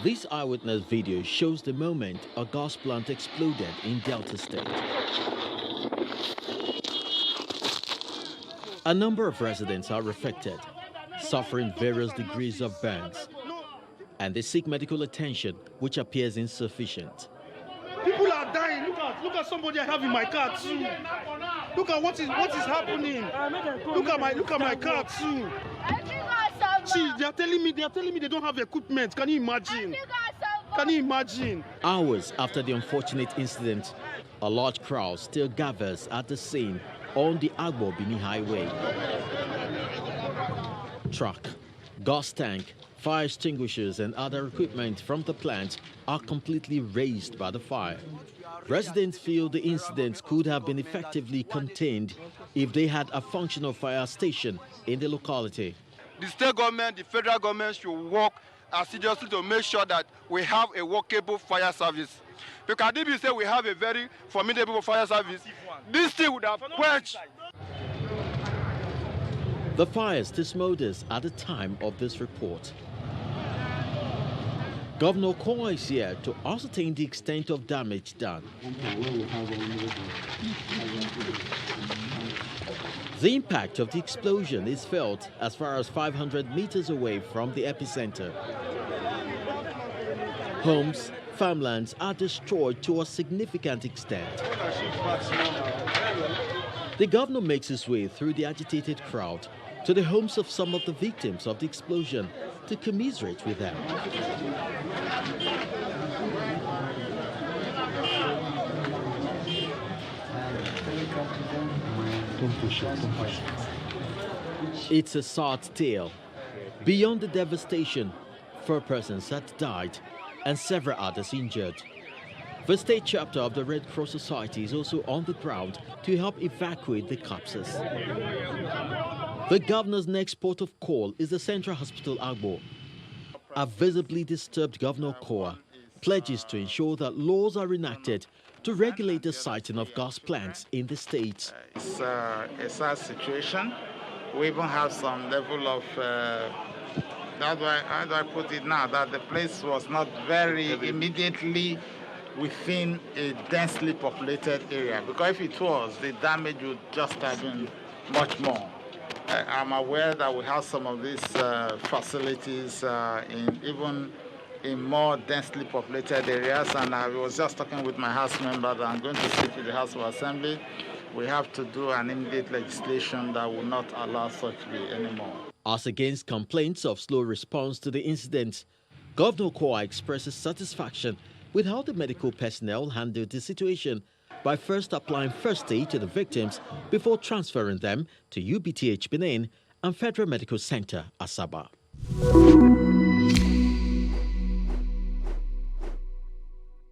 This eyewitness video shows the moment a gas plant exploded in Delta State. A number of residents are affected, suffering various degrees of burns, and they seek medical attention, which appears insufficient. People are dying. Look at somebody I have in my car too. Look at what is happening. Look at my car too. See, they are telling me they don't have equipment. Can you imagine? Can you imagine? Hours after the unfortunate incident, a large crowd still gathers at the scene on the Agbor Bini Highway. Truck, gas tank, fire extinguishers and other equipment from the plant are completely razed by the fire. Residents feel the incident could have been effectively contained if they had a functional fire station in the locality. The state government, the federal government should work assiduously to make sure that we have a workable fire service. Because if you say we have a very formidable fire service, this thing would have quenched. The fire still smolders at the time of this report. Governor Kowa is here to ascertain the extent of damage done. The impact of the explosion is felt as far as 500 meters away from the epicenter. Homes, farmlands are destroyed to a significant extent. The governor makes his way through the agitated crowd to the homes of some of the victims of the explosion to commiserate with them. It's a sad tale. Beyond the devastation, 4 persons had died and several others injured. The state chapter of the Red Cross Society is also on the ground to help evacuate the corpses. The governor's next port of call is the Central Hospital Agbor. A visibly disturbed Governor Kowa pledges to ensure that laws are enacted to regulate the siting of gas plants in the state. It's a sad situation. We even have some level of, how do I put it now, that the place was not very immediately within a densely populated area. Because if it was, the damage would just have been much more. I'm aware that we have some of these facilities even in more densely populated areas, and I was just talking with my House member that I'm going to speak with the House of Assembly. We have to do an immediate legislation that will not allow such to be anymore. As against complaints of slow response to the incident, Governor Kowa expresses satisfaction with how the medical personnel handled the situation by first applying first aid to the victims before transferring them to UBTH Benin and Federal Medical Center, Asaba.